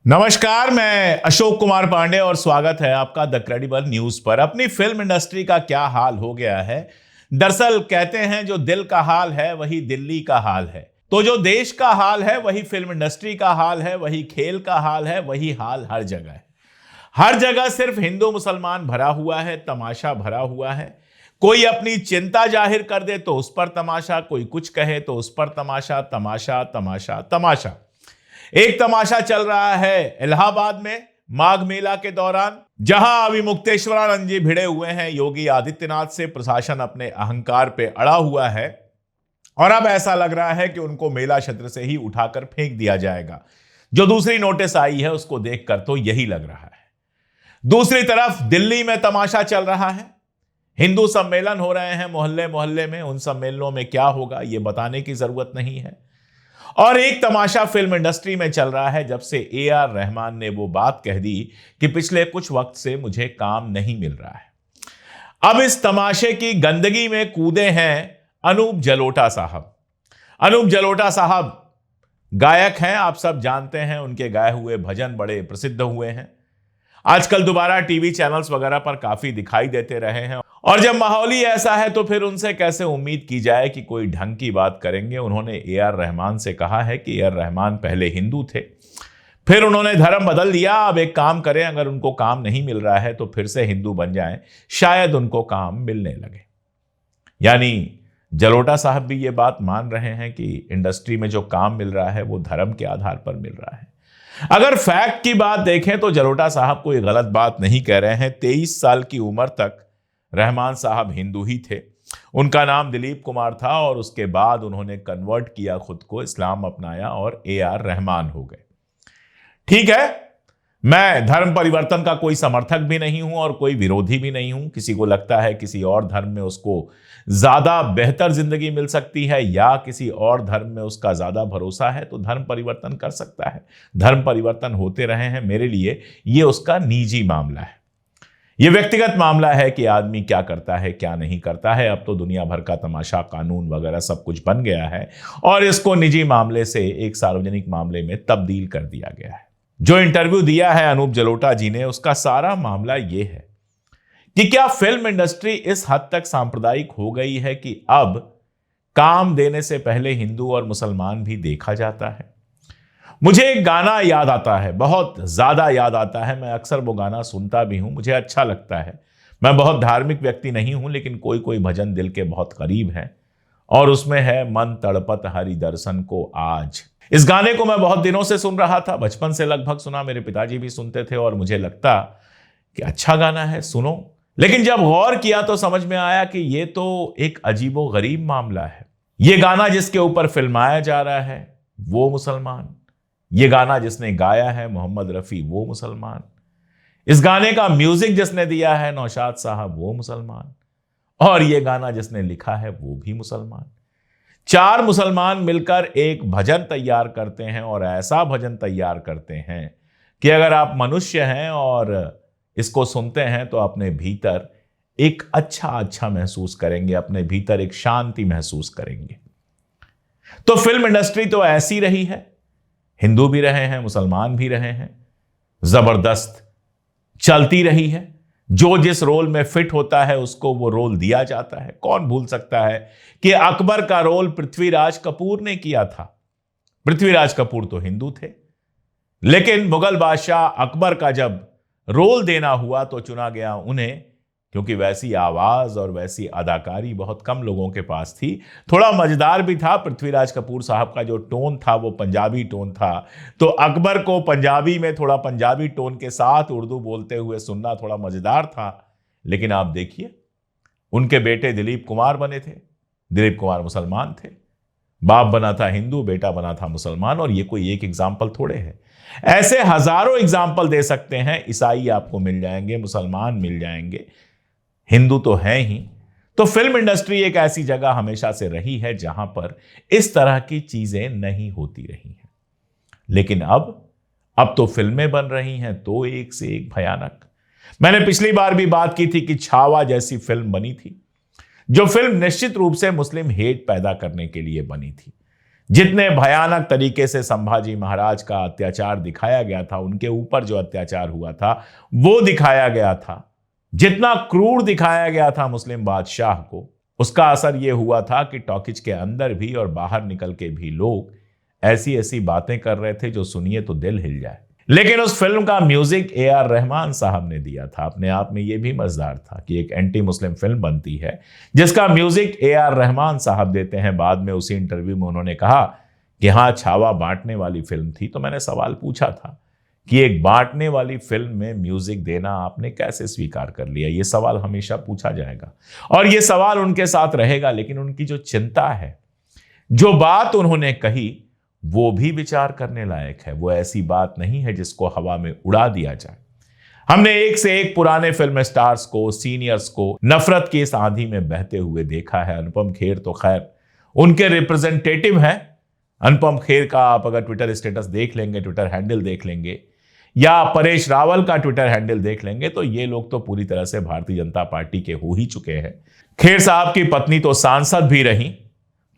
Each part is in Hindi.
नमस्कार, मैं अशोक कुमार पांडे और स्वागत है आपका द क्रेडिबल न्यूज पर। अपनी फिल्म इंडस्ट्री का क्या हाल हो गया है। दरअसल कहते हैं जो दिल का हाल है वही दिल्ली का हाल है। तो जो देश का हाल है वही फिल्म इंडस्ट्री का हाल है, वही खेल का हाल है, वही हाल हर जगह है। हर जगह सिर्फ हिंदू मुसलमान भरा हुआ है, तमाशा भरा हुआ है। कोई अपनी चिंता जाहिर कर दे तो उस पर तमाशा, कोई कुछ कहे तो उस पर तमाशा, तमाशा तमाशा तमाशा। एक तमाशा चल रहा है इलाहाबाद में माघ मेला के दौरान, जहां अभी मुक्तेश्वरानंद जी भिड़े हुए हैं योगी आदित्यनाथ से। प्रशासन अपने अहंकार पे अड़ा हुआ है और अब ऐसा लग रहा है कि उनको मेला क्षेत्र से ही उठाकर फेंक दिया जाएगा। जो दूसरी नोटिस आई है उसको देखकर तो यही लग रहा है। दूसरी तरफ दिल्ली में तमाशा चल रहा है। हिंदू सम्मेलन हो रहे हैं मोहल्ले मोहल्ले में। उन सम्मेलनों में क्या होगा यह बताने की जरूरत नहीं है। और एक तमाशा फिल्म इंडस्ट्री में चल रहा है जब से ए.आर. रहमान ने वो बात कह दी कि पिछले कुछ वक्त से मुझे काम नहीं मिल रहा है। अब इस तमाशे की गंदगी में कूदे हैं अनूप जलोटा साहब। अनूप जलोटा साहब गायक हैं, आप सब जानते हैं। उनके गाए हुए भजन बड़े प्रसिद्ध हुए हैं। आजकल दोबारा टीवी चैनल्स वगैरह पर काफी दिखाई देते रहे हैं। और जब माहौल ही ऐसा है तो फिर उनसे कैसे उम्मीद की जाए कि कोई ढंग की बात करेंगे। उन्होंने ए.आर. रहमान से कहा है कि ए.आर. रहमान पहले हिंदू थे, फिर उन्होंने धर्म बदल दिया। अब एक काम करें, अगर उनको काम नहीं मिल रहा है तो फिर से हिंदू बन जाएं, शायद उनको काम मिलने लगे। यानी जलोटा साहब भी ये बात मान रहे हैं कि इंडस्ट्री में जो काम मिल रहा है वो धर्म के आधार पर मिल रहा है। अगर फैक्ट की बात देखें तो जलोटा साहब कोई गलत बात नहीं कह रहे हैं। 23 साल की उम्र तक रहमान साहब हिंदू ही थे। उनका नाम दिलीप कुमार था और उसके बाद उन्होंने कन्वर्ट किया, खुद को इस्लाम अपनाया और ए.आर. रहमान हो गए। ठीक है, मैं धर्म परिवर्तन का कोई समर्थक भी नहीं हूं और कोई विरोधी भी नहीं हूं। किसी को लगता है किसी और धर्म में उसको ज्यादा बेहतर जिंदगी मिल सकती है या किसी और धर्म में उसका ज्यादा भरोसा है तो धर्म परिवर्तन कर सकता है। धर्म परिवर्तन होते रहे हैं। मेरे लिए ये उसका निजी मामला है। यह व्यक्तिगत मामला है कि आदमी क्या करता है क्या नहीं करता है। अब तो दुनिया भर का तमाशा, कानून वगैरह सब कुछ बन गया है और इसको निजी मामले से एक सार्वजनिक मामले में तब्दील कर दिया गया है। जो इंटरव्यू दिया है अनूप जलोटा जी ने, उसका सारा मामला यह है कि क्या फिल्म इंडस्ट्री इस हद तक सांप्रदायिक हो गई है कि अब काम देने से पहले हिंदू और मुसलमान भी देखा जाता है। मुझे एक गाना याद आता है, बहुत ज्यादा याद आता है। मैं अक्सर वो गाना सुनता भी हूं, मुझे अच्छा लगता है। मैं बहुत धार्मिक व्यक्ति नहीं हूं, लेकिन कोई कोई भजन दिल के बहुत करीब है और उसमें है मन तड़पत हरि दर्शन को आज। इस गाने को मैं बहुत दिनों से सुन रहा था, बचपन से लगभग सुना। मेरे पिताजी भी सुनते थे और मुझे लगता कि अच्छा गाना है, सुनो। लेकिन जब गौर किया तो समझ में आया कि यह तो एक अजीबो गरीब मामला है। यह गाना जिसके ऊपर फिल्माया जा रहा है वो मुसलमान, ये गाना जिसने गाया है मोहम्मद रफी वो मुसलमान, इस गाने का म्यूजिक जिसने दिया है नौशाद साहब वो मुसलमान, और ये गाना जिसने लिखा है वो भी मुसलमान। 4 मुसलमान मिलकर एक भजन तैयार करते हैं और ऐसा भजन तैयार करते हैं कि अगर आप मनुष्य हैं और इसको सुनते हैं तो अपने भीतर एक अच्छा महसूस करेंगे, अपने भीतर एक शांति महसूस करेंगे। तो फिल्म इंडस्ट्री तो ऐसी रही है, हिंदू भी रहे हैं, मुसलमान भी रहे हैं, जबरदस्त चलती रही है। जो जिस रोल में फिट होता है उसको वो रोल दिया जाता है। कौन भूल सकता है कि अकबर का रोल पृथ्वीराज कपूर ने किया था। पृथ्वीराज कपूर तो हिंदू थे, लेकिन मुगल बादशाह अकबर का जब रोल देना हुआ तो चुना गया उन्हें, क्योंकि वैसी आवाज और वैसी अदाकारी बहुत कम लोगों के पास थी। थोड़ा मजेदार भी था, पृथ्वीराज कपूर साहब का जो टोन था वो पंजाबी टोन था, तो अकबर को पंजाबी में थोड़ा पंजाबी टोन के साथ उर्दू बोलते हुए सुनना थोड़ा मजेदार था। लेकिन आप देखिए, उनके बेटे दिलीप कुमार बने थे। दिलीप कुमार मुसलमान थे, बाप बना था हिंदू, बेटा बना था मुसलमान। और ये कोई एक एग्जाम्पल थोड़े है, ऐसे हजारों एग्जाम्पल दे सकते हैं। ईसाई आपको मिल जाएंगे, मुसलमान मिल जाएंगे, हिंदू तो है ही। तो फिल्म इंडस्ट्री एक ऐसी जगह हमेशा से रही है जहां पर इस तरह की चीजें नहीं होती रही हैं। लेकिन अब तो फिल्में बन रही हैं तो एक से एक भयानक। मैंने पिछली बार भी बात की थी कि छावा जैसी फिल्म बनी थी, जो फिल्म निश्चित रूप से मुस्लिम हेट पैदा करने के लिए बनी थी, जितने भयानक तरीके से संभाजी महाराज का अत्याचार दिखाया गया था, उनके ऊपर जो अत्याचार हुआ था वो दिखाया गया था, जितना क्रूर दिखाया गया था मुस्लिम बादशाह को, उसका असर यह हुआ था कि टॉकीज के अंदर भी और बाहर निकल के भी लोग ऐसी ऐसी बातें कर रहे थे जो सुनिए तो दिल हिल जाए। लेकिन उस फिल्म का म्यूजिक ए.आर. रहमान साहब ने दिया था। अपने आप में यह भी मजेदार था कि एक एंटी मुस्लिम फिल्म बनती है जिसका म्यूजिक ए.आर. रहमान साहब देते हैं। बाद में उसी इंटरव्यू में उन्होंने कहा कि हाँ, छावा बांटने वाली फिल्म थी। तो मैंने सवाल पूछा था कि एक बांटने वाली फिल्म में म्यूजिक देना आपने कैसे स्वीकार कर लिया। यह सवाल हमेशा पूछा जाएगा और यह सवाल उनके साथ रहेगा। लेकिन उनकी जो चिंता है, जो बात उन्होंने कही, वो भी विचार करने लायक है। वो ऐसी बात नहीं है जिसको हवा में उड़ा दिया जाए। हमने एक से एक पुराने फिल्म स्टार्स को, सीनियर्स को नफरत की इस आंधी में बहते हुए देखा है। अनुपम खेर तो खैर उनके रिप्रेजेंटेटिव हैं। अनुपम खेर का आप अगर ट्विटर स्टेटस देख लेंगे, ट्विटर हैंडल देख लेंगे, या परेश रावल का ट्विटर हैंडल देख लेंगे, तो ये लोग तो पूरी तरह से भारतीय जनता पार्टी के हो ही चुके हैं। खेर साहब की पत्नी तो सांसद भी रही,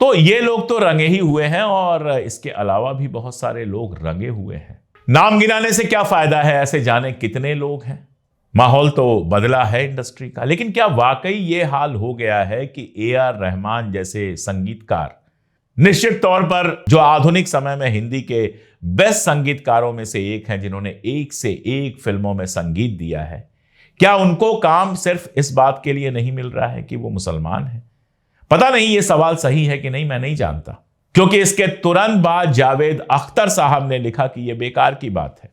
तो ये लोग तो रंगे ही हुए हैं और इसके अलावा भी बहुत सारे लोग रंगे हुए हैं। नाम गिनाने से क्या फायदा है, ऐसे जाने कितने लोग हैं। माहौल तो बदला है इंडस्ट्री का, लेकिन क्या वाकई ये हाल हो गया है कि ए.आर. रहमान जैसे संगीतकार, निश्चित तौर पर जो आधुनिक समय में हिंदी के बेस्ट संगीतकारों में से एक हैं, जिन्होंने एक से एक फिल्मों में संगीत दिया है, क्या उनको काम सिर्फ इस बात के लिए नहीं मिल रहा है कि वो मुसलमान हैं? पता नहीं ये सवाल सही है कि नहीं, मैं नहीं जानता, क्योंकि इसके तुरंत बाद जावेद अख्तर साहब ने लिखा कि यह बेकार की बात है।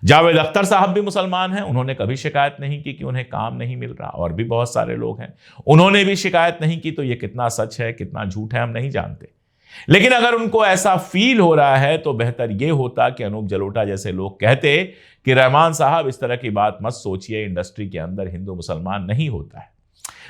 जावेद अख्तर साहब भी मुसलमान हैं, उन्होंने कभी शिकायत नहीं की कि उन्हें काम नहीं मिल रहा। और भी बहुत सारे लोग हैं, उन्होंने भी शिकायत नहीं की। तो यह कितना सच है, कितना झूठ है, हम नहीं जानते। लेकिन अगर उनको ऐसा फील हो रहा है तो बेहतर यह होता कि अनूप जलोटा जैसे लोग कहते कि रहमान साहब इस तरह की बात मत सोचिए, इंडस्ट्री के अंदर हिंदू मुसलमान नहीं होता है।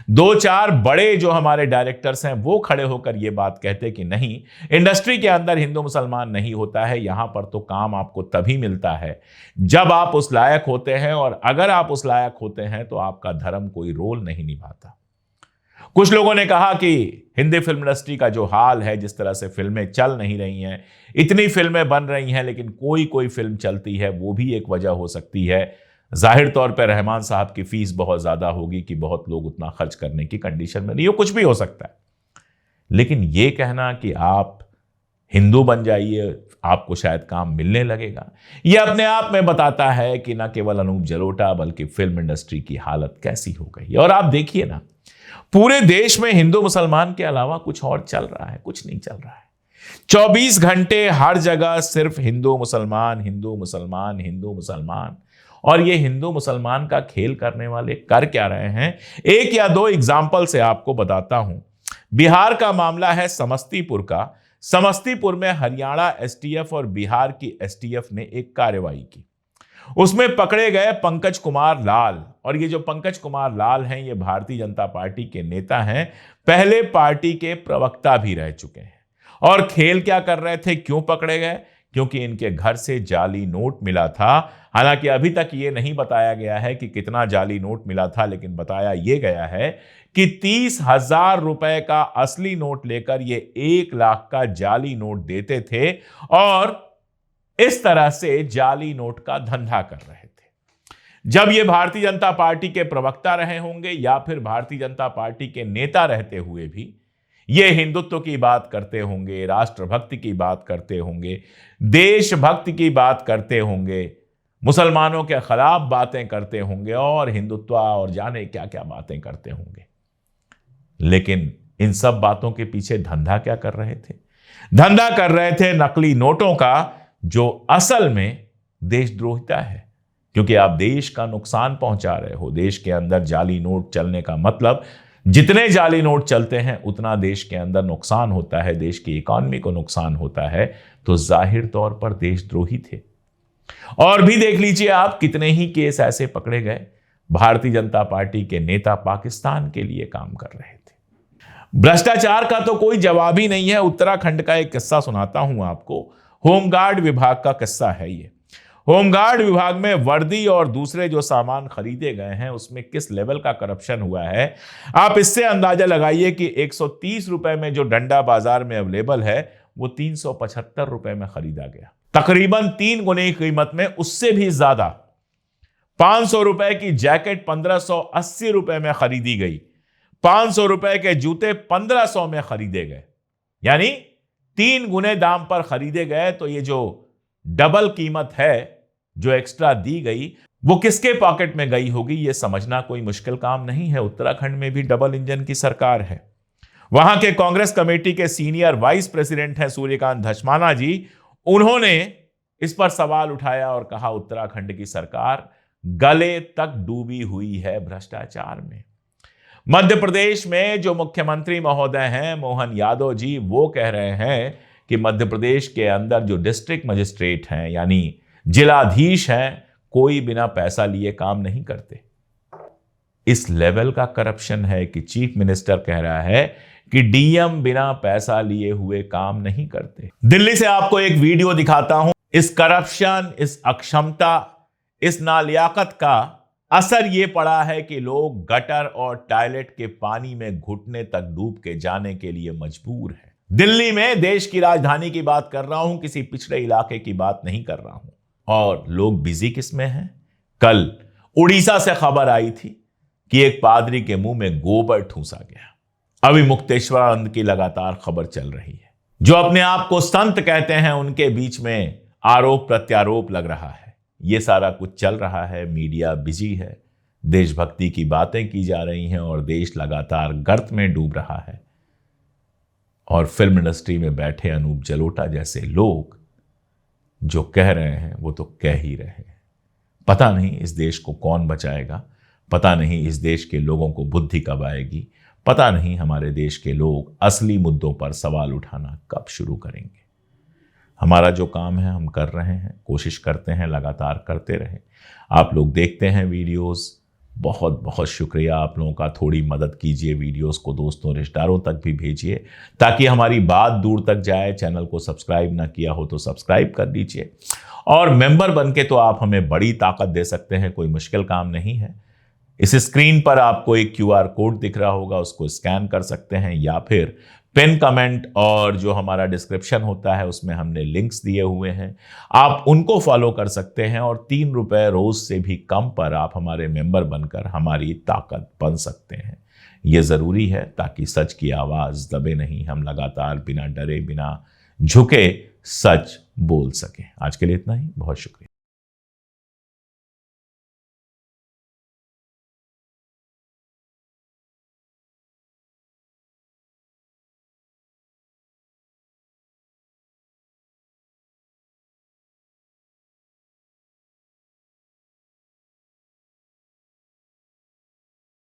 दो चार बड़े जो हमारे डायरेक्टर्स हैं वो खड़े होकर यह बात कहते कि नहीं, इंडस्ट्री के अंदर हिंदू मुसलमान नहीं होता है, यहां पर तो काम आपको तभी मिलता है जब आप उस लायक होते हैं, और अगर आप उस लायक होते हैं तो आपका धर्म कोई रोल नहीं निभाता। कुछ लोगों ने कहा कि हिंदी फिल्म इंडस्ट्री का जो हाल है, जिस तरह से फिल्में चल नहीं रही हैं, इतनी फिल्में बन रही हैं लेकिन कोई कोई फिल्म चलती है, वो भी एक वजह हो सकती है। जाहिर तौर पर रहमान साहब की फीस बहुत ज्यादा होगी कि बहुत लोग उतना खर्च करने की कंडीशन में नहीं हो, कुछ भी हो सकता है। लेकिन यह कहना कि आप हिंदू बन जाइए, आपको शायद काम मिलने लगेगा, यह अपने आप में बताता है कि न केवल अनूप जलोटा बल्कि फिल्म इंडस्ट्री की हालत कैसी हो गई। और आप देखिए ना, पूरे देश में हिंदू मुसलमान के अलावा कुछ और चल रहा है? कुछ नहीं चल रहा है। 24 घंटे हर जगह सिर्फ हिंदू मुसलमान, हिंदू मुसलमान, हिंदू मुसलमान। और ये हिंदू मुसलमान का खेल करने वाले कर क्या रहे हैं? एक या दो एग्जाम्पल से आपको बताता हूं। बिहार का मामला है समस्तीपुर का। समस्तीपुर में हरियाणा एसटीएफ और बिहार की एसटीएफ ने एक कार्रवाई की। उसमें पकड़े गए पंकज कुमार लाल, और ये जो पंकज कुमार लाल हैं ये भारतीय जनता पार्टी के नेता हैं, पहले पार्टी के प्रवक्ता भी रह चुके हैं। और खेल क्या कर रहे थे, क्यों पकड़े गए? क्योंकि इनके घर से जाली नोट मिला था। हालांकि अभी तक ये नहीं बताया गया है कि कितना जाली नोट मिला था, लेकिन बताया यह गया है कि 30,000 रुपए का असली नोट लेकर ये 1 लाख का जाली नोट देते थे और इस तरह से जाली नोट का धंधा कर रहे थे। जब ये भारतीय जनता पार्टी के प्रवक्ता रहे होंगे या फिर भारतीय जनता पार्टी के नेता रहते हुए भी ये हिंदुत्व की बात करते होंगे, राष्ट्रभक्ति की बात करते होंगे, देशभक्ति की बात करते होंगे, मुसलमानों के खिलाफ बातें करते होंगे और हिंदुत्व और जाने क्या क्या बातें करते होंगे। लेकिन इन सब बातों के पीछे धंधा क्या कर रहे थे? धंधा कर रहे थे नकली नोटों का, जो असल में देशद्रोहिता है। क्योंकि आप देश का नुकसान पहुंचा रहे हो। देश के अंदर जाली नोट चलने का मतलब, जितने जाली नोट चलते हैं उतना देश के अंदर नुकसान होता है, देश की इकोनॉमी को नुकसान होता है। तो जाहिर तौर पर देशद्रोही थे। और भी देख लीजिए आप, कितने ही केस ऐसे पकड़े गए। भारतीय जनता पार्टी के नेता पाकिस्तान के लिए काम कर रहे थे। भ्रष्टाचार का तो कोई जवाब ही नहीं है। उत्तराखंड का एक किस्सा सुनाता हूं आपको। होमगार्ड विभाग का किस्सा है ये। होमगार्ड विभाग में वर्दी और दूसरे जो सामान खरीदे गए हैं उसमें किस लेवल का करप्शन हुआ है, आप इससे अंदाजा लगाइए कि 130 रुपए में जो डंडा बाजार में अवेलेबल है वो 375 रुपए में खरीदा गया। तकरीबन 3 गुने की कीमत में, उससे भी ज्यादा 500 रुपए की जैकेट 1580 रुपए में खरीदी गई। 500 रुपए के जूते 1500 में खरीदे गए, यानी 3 गुने दाम पर खरीदे गए। तो ये जो डबल कीमत है जो एक्स्ट्रा दी गई, वो किसके पॉकेट में गई होगी, ये समझना कोई मुश्किल काम नहीं है। उत्तराखंड में भी डबल इंजन की सरकार है। वहां के कांग्रेस कमेटी के सीनियर वाइस प्रेसिडेंट हैं सूर्यकांत धस्माना जी। उन्होंने इस पर सवाल उठाया और कहा उत्तराखंड की सरकार गले तक डूबी हुई है भ्रष्टाचार में। मध्य प्रदेश में जो मुख्यमंत्री महोदय हैं मोहन यादव जी, वो कह रहे हैं कि मध्य प्रदेश के अंदर जो डिस्ट्रिक्ट मजिस्ट्रेट हैं यानी जिलाधीश हैं, कोई बिना पैसा लिए काम नहीं करते। इस लेवल का करप्शन है कि चीफ मिनिस्टर कह रहा है कि डीएम बिना पैसा लिए हुए काम नहीं करते। दिल्ली से आपको एक वीडियो दिखाता हूं। इस करप्शन, इस अक्षमता, इस नालियाकत का असर यह पड़ा है कि लोग गटर और टॉयलेट के पानी में घुटने तक डूब के जाने के लिए मजबूर हैं। दिल्ली में, देश की राजधानी की बात कर रहा हूं, किसी पिछड़े इलाके की बात नहीं कर रहा हूं। और लोग बिजी किसमें हैं? कल उड़ीसा से खबर आई थी कि एक पादरी के मुंह में गोबर ठूंसा गया। अभी मुक्तेश्वरानंद की लगातार खबर चल रही है। जो अपने आप को संत कहते हैं, उनके बीच में आरोप प्रत्यारोप लग रहा है। ये सारा कुछ चल रहा है, मीडिया बिजी है, देशभक्ति की बातें की जा रही हैं और देश लगातार गर्त में डूब रहा है। और फिल्म इंडस्ट्री में बैठे अनूप जलोटा जैसे लोग जो कह रहे हैं वो तो कह ही रहे हैं। पता नहीं इस देश को कौन बचाएगा, पता नहीं इस देश के लोगों को बुद्धि कब आएगी, पता नहीं हमारे देश के लोग असली मुद्दों पर सवाल उठाना कब शुरू करेंगे। हमारा जो काम है हम कर रहे हैं, कोशिश करते हैं, लगातार करते रहें। आप लोग देखते हैं वीडियोस, बहुत बहुत शुक्रिया आप लोगों का। थोड़ी मदद कीजिए, वीडियोस को दोस्तों रिश्तेदारों तक भी भेजिए ताकि हमारी बात दूर तक जाए। चैनल को सब्सक्राइब ना किया हो तो सब्सक्राइब कर लीजिए और मेंबर बनके तो आप हमें बड़ी ताकत दे सकते हैं, कोई मुश्किल काम नहीं है। इस स्क्रीन पर आपको एक QR कोड दिख रहा होगा, उसको स्कैन कर सकते हैं या फिर पिन कमेंट और जो हमारा डिस्क्रिप्शन होता है उसमें हमने लिंक्स दिए हुए हैं, आप उनको फॉलो कर सकते हैं और 3 रुपए रोज से भी कम पर आप हमारे मेंबर बनकर हमारी ताकत बन सकते हैं। ये ज़रूरी है ताकि सच की आवाज़ दबे नहीं, हम लगातार बिना डरे बिना झुके सच बोल सकें। आज के लिए इतना ही, बहुत शुक्रिया।